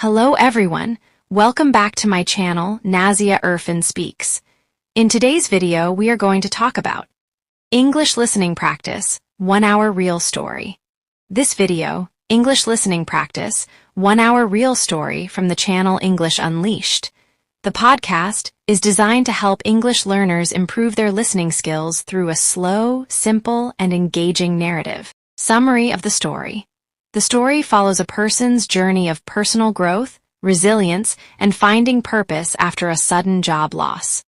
Hello everyone, welcome back to my channel, Nazia Irfan Speaks. In today's video, we are going to talk about English listening practice, 1 hour real story. This video, English listening practice, 1 hour real story from the channel English Unleashed. The podcast is designed to help English learners improve their listening skills through a slow, simple, and engaging narrative. Summary of the story. The story follows a person's journey of personal growth, resilience, and finding purpose after a sudden job loss.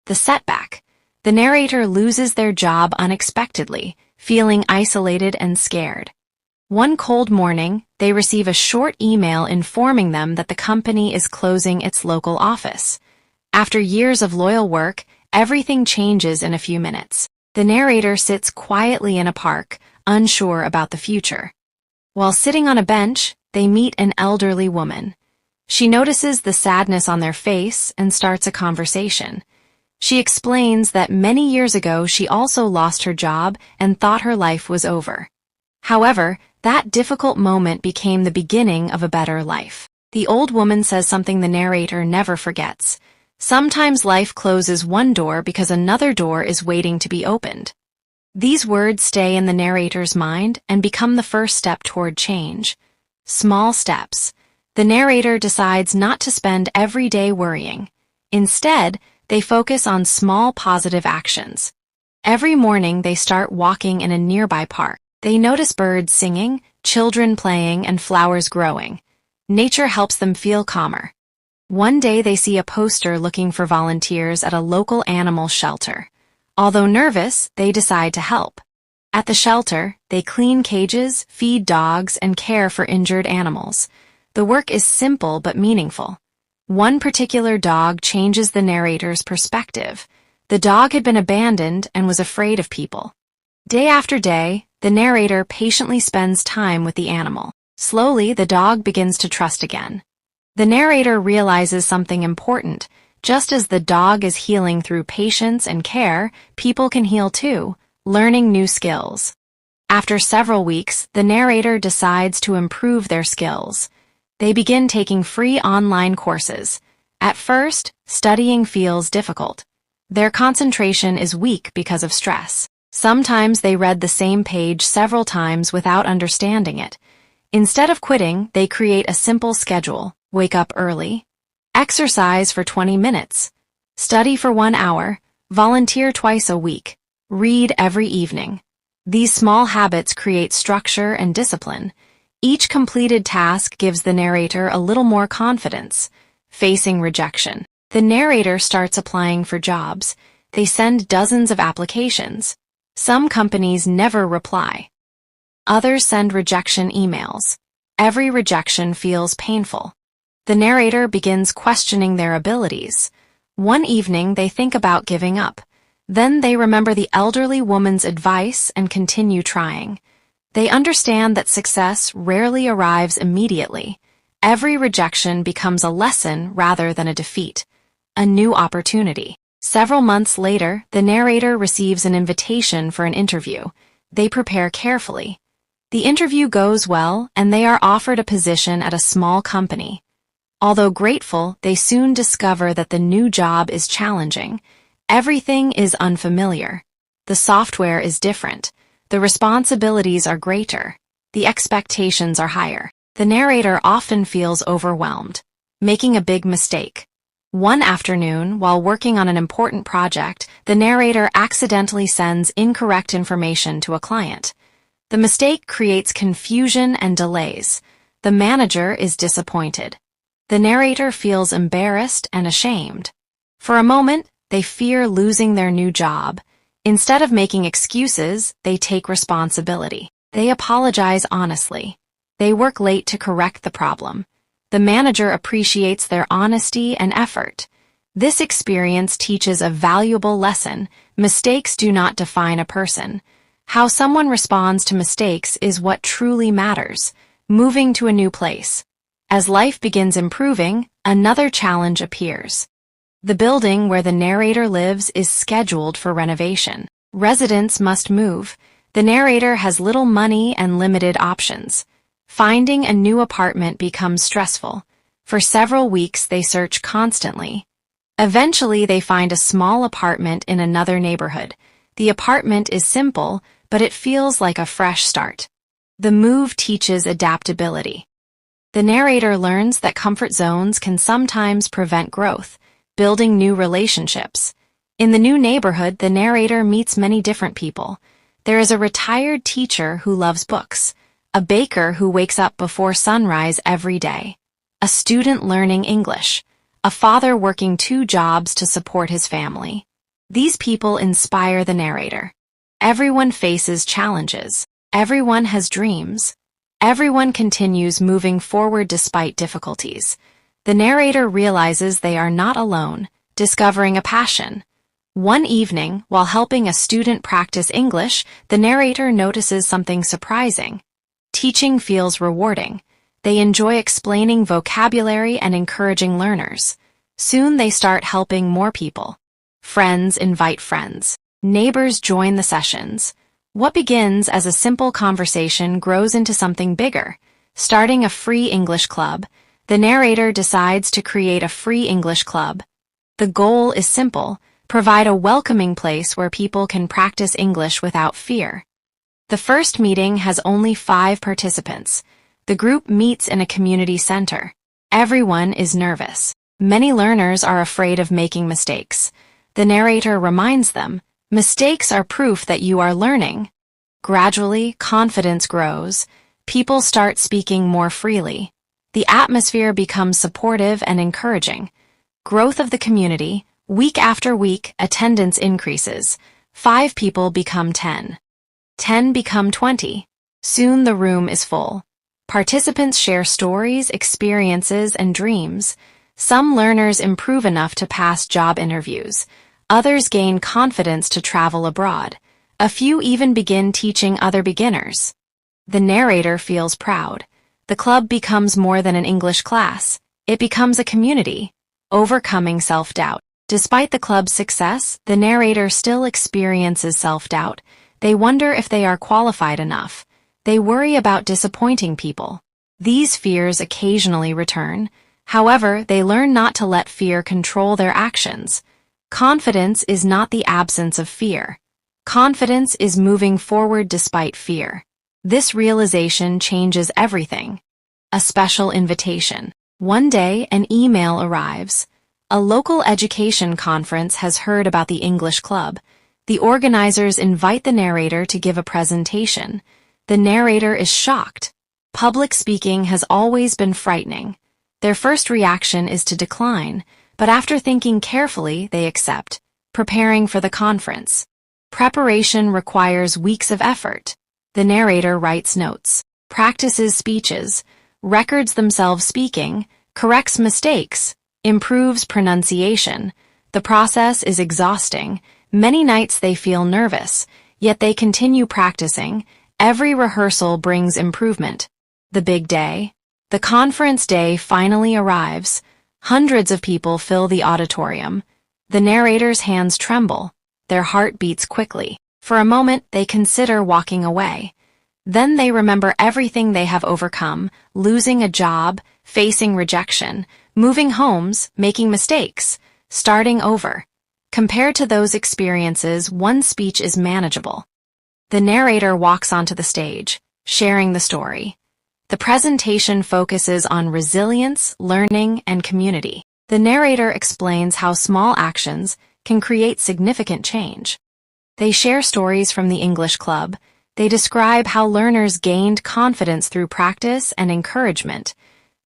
The setback. The narrator loses their job unexpectedly, feeling isolated and scared. One cold morning, they receive a short email informing them that the company is closing its local office. After years of loyal work, everything changes in a few minutes. The narrator sits quietly in a park, unsure about the future. While sitting on a bench, they meet an elderly woman. She notices the sadness on their face and starts a conversation. She explains that many years ago she also lost her job and thought her life was over. However, that difficult moment became the beginning of a better life. The old woman says something the narrator never forgets. Sometimes life closes one door because another door is waiting to be opened. These words stay in the narrator's mind and become the first step toward change. Small steps. The narrator decides not to spend every day worrying. Instead, they focus on small positive actions. Every morning they start walking in a nearby park. They notice birds singing, children playing, and flowers growing. Nature helps them feel calmer. One day they see a poster looking for volunteers at a local animal shelter. Although nervous, they decide to help. At the shelter, they clean cages, feed dogs, and care for injured animals. The work is simple but meaningful. One particular dog changes the narrator's perspective. The dog had been abandoned and was afraid of people. Day after day, the narrator patiently spends time with the animal. Slowly, the dog begins to trust again. The narrator realizes something important. Just as the dog is healing through patience and care, people can heal too, learning new skills. After several weeks, the narrator decides to improve their skills. They begin taking free online courses. At first, studying feels difficult. Their concentration is weak because of stress. Sometimes they read the same page several times without understanding it. Instead of quitting, they create a simple schedule. Wake up early. Exercise for 20 minutes. Study for 1 hour. Volunteer twice a week. Read every evening. These small habits create structure and discipline. Each completed task gives the narrator a little more confidence. Facing rejection. The narrator starts applying for jobs. They send dozens of applications. Some companies never reply. Others send rejection emails. Every rejection feels painful. The narrator begins questioning their abilities. One evening, they think about giving up. Then they remember the elderly woman's advice and continue trying. They understand that success rarely arrives immediately. Every rejection becomes a lesson rather than a defeat. A new opportunity. Several months later, the narrator receives an invitation for an interview. They prepare carefully. The interview goes well, and they are offered a position at a small company. Although grateful, they soon discover that the new job is challenging. Everything is unfamiliar. The software is different. The responsibilities are greater. The expectations are higher. The narrator often feels overwhelmed, making a big mistake. One afternoon, while working on an important project, the narrator accidentally sends incorrect information to a client. The mistake creates confusion and delays. The manager is disappointed. The narrator feels embarrassed and ashamed. For a moment, they fear losing their new job. Instead of making excuses, they take responsibility. They apologize honestly. They work late to correct the problem. The manager appreciates their honesty and effort. This experience teaches a valuable lesson. Mistakes do not define a person. How someone responds to mistakes is what truly matters. Moving to a new place. As life begins improving, another challenge appears. The building where the narrator lives is scheduled for renovation. Residents must move. The narrator has little money and limited options. Finding a new apartment becomes stressful. For several weeks, they search constantly. Eventually, they find a small apartment in another neighborhood. The apartment is simple, but it feels like a fresh start. The move teaches adaptability. The narrator learns that comfort zones can sometimes prevent growth, building new relationships. In the new neighborhood, the narrator meets many different people. There is a retired teacher who loves books, a baker who wakes up before sunrise every day, a student learning English, a father working 2 jobs to support his family. These people inspire the narrator. Everyone faces challenges. Everyone has dreams. Everyone continues moving forward despite difficulties. The narrator realizes they are not alone, discovering a passion. One evening, while helping a student practice English, the narrator notices something surprising. Teaching feels rewarding. They enjoy explaining vocabulary and encouraging learners. Soon they start helping more people. Friends invite friends. Neighbors join the sessions. What begins as a simple conversation grows into something bigger. Starting a free English club, the narrator decides to create a free English club. The goal is simple: provide a welcoming place where people can practice English without fear. The first meeting has only 5 participants. The group meets in a community center. Everyone is nervous. Many learners are afraid of making mistakes. The narrator reminds them, mistakes are proof that you are learning. Gradually, confidence grows. People start speaking more freely. The atmosphere becomes supportive and encouraging. Growth of the community. Week after week, attendance increases. 5 people become 10. 10 become 20. Soon the room is full. Participants share stories, experiences, and dreams. Some learners improve enough to pass job interviews. Others gain confidence to travel abroad. A few even begin teaching other beginners. The narrator feels proud. The club becomes more than an English class. It becomes a community, overcoming self-doubt. Despite the club's success, the narrator still experiences self-doubt. They wonder if they are qualified enough. They worry about disappointing people. These fears occasionally return. However, they learn not to let fear control their actions. Confidence is not the absence of fear. Confidence is moving forward despite fear. This realization changes everything. A special invitation. One day, an email arrives. A local education conference has heard about the English club. The organizers invite the narrator to give a presentation. The narrator is shocked. Public speaking has always been frightening. Their first reaction is to decline, but after thinking carefully, they accept, preparing for the conference. Preparation requires weeks of effort. The narrator writes notes, practices speeches, records themselves speaking, corrects mistakes, improves pronunciation. The process is exhausting. Many nights they feel nervous, yet they continue practicing. Every rehearsal brings improvement. The big day. The conference day finally arrives. Hundreds of people fill the auditorium. The narrator's hands tremble. Their heart beats quickly. For a moment, they consider walking away. Then they remember everything they have overcome, losing a job, facing rejection, moving homes, making mistakes, starting over. Compared to those experiences, one speech is manageable. The narrator walks onto the stage, sharing the story. The presentation focuses on resilience, learning, and community. The narrator explains how small actions can create significant change. They share stories from the English club. They describe how learners gained confidence through practice and encouragement.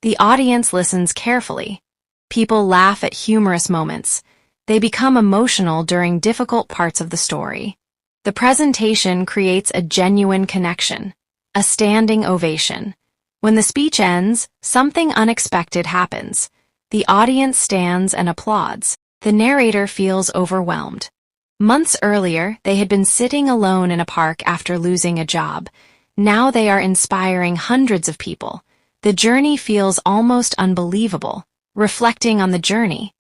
The audience listens carefully. People laugh at humorous moments. They become emotional during difficult parts of the story. The presentation creates a genuine connection, a standing ovation. When the speech ends, something unexpected happens. The audience stands and applauds. The narrator feels overwhelmed. Months earlier, they had been sitting alone in a park after losing a job. Now they are inspiring hundreds of people. The journey feels almost unbelievable, reflecting on the journey.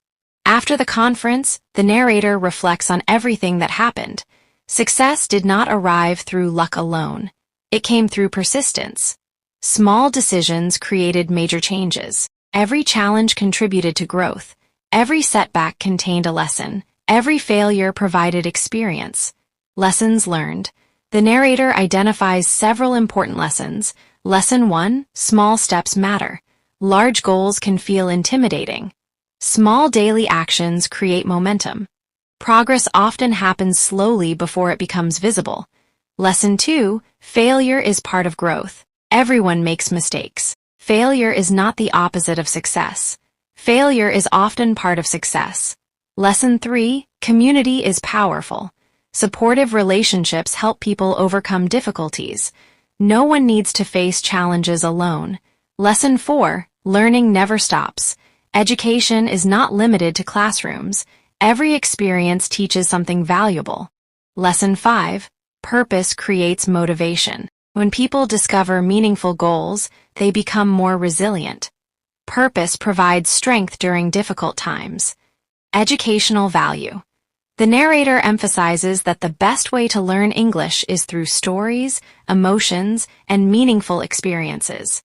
After the conference, the narrator reflects on everything that happened. Success did not arrive through luck alone. It came through persistence. Small decisions created major changes. Every challenge contributed to growth. Every setback contained a lesson. Every failure provided experience. Lessons learned. The narrator identifies several important lessons. Lesson 1, small steps matter. Large goals can feel intimidating. Small daily actions create momentum. Progress often happens slowly before it becomes visible. Lesson 2, failure is part of growth. Everyone makes mistakes. Failure is not the opposite of success. Failure is often part of success. Lesson 3, community is powerful. Supportive relationships help people overcome difficulties. No one needs to face challenges alone. Lesson 4, learning never stops. Education is not limited to classrooms. Every experience teaches something valuable. Lesson 5, purpose creates motivation. When people discover meaningful goals, they become more resilient. Purpose provides strength during difficult times. Educational value. The narrator emphasizes that the best way to learn English is through stories, emotions, and meaningful experiences.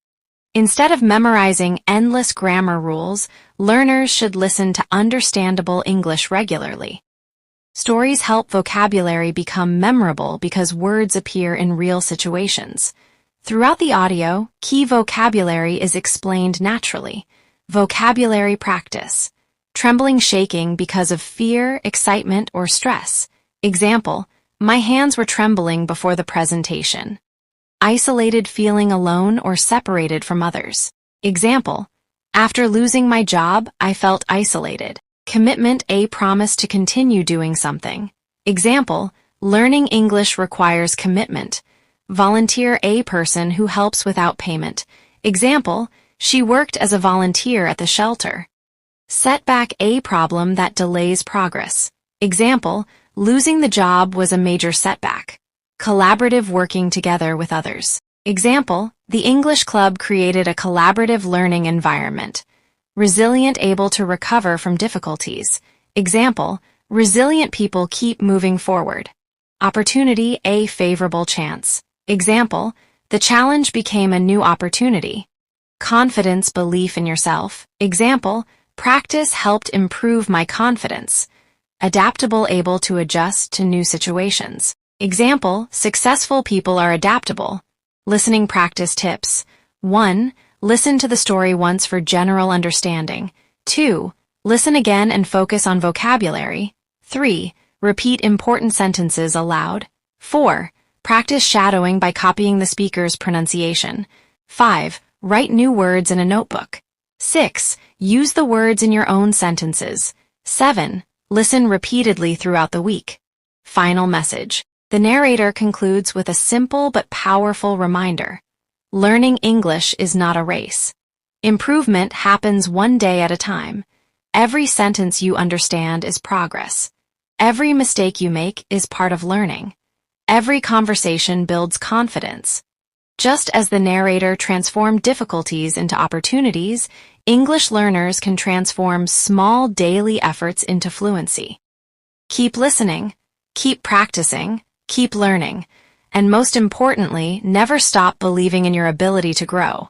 Instead of memorizing endless grammar rules, learners should listen to understandable English regularly. Stories help vocabulary become memorable because words appear in real situations. Throughout the audio, key vocabulary is explained naturally. Vocabulary practice. Trembling, shaking because of fear, excitement, or stress. Example, my hands were trembling before the presentation. Isolated, feeling alone or separated from others. Example, after losing my job, I felt isolated. Commitment, a promise to continue doing something. Example, learning English requires commitment. Volunteer, a person who helps without payment. Example, she worked as a volunteer at the shelter. Setback, a problem that delays progress. Example, losing the job was a major setback. Collaborative, working together with others. Example, the English club created a collaborative learning environment. Resilient, able to recover from difficulties. Example, resilient people keep moving forward. Opportunity, a favorable chance. Example, the challenge became a new opportunity. Confidence, belief in yourself. Example, practice helped improve my confidence. Adaptable, able to adjust to new situations. Example, successful people are adaptable. Listening practice tips. 1. Listen to the story once for general understanding. 2. Listen again and focus on vocabulary. 3. Repeat important sentences aloud. 4. Practice shadowing by copying the speaker's pronunciation. 5. Write new words in a notebook. 6. Use the words in your own sentences. 7. Listen repeatedly throughout the week. Final message. The narrator concludes with a simple but powerful reminder. Learning English is not a race. Improvement happens one day at a time. Every sentence you understand is progress. Every mistake you make is part of learning. Every conversation builds confidence. Just as the narrator transformed difficulties into opportunities, English learners can transform small daily efforts into fluency. Keep listening, keep practicing, keep learning, and most importantly, never stop believing in your ability to grow.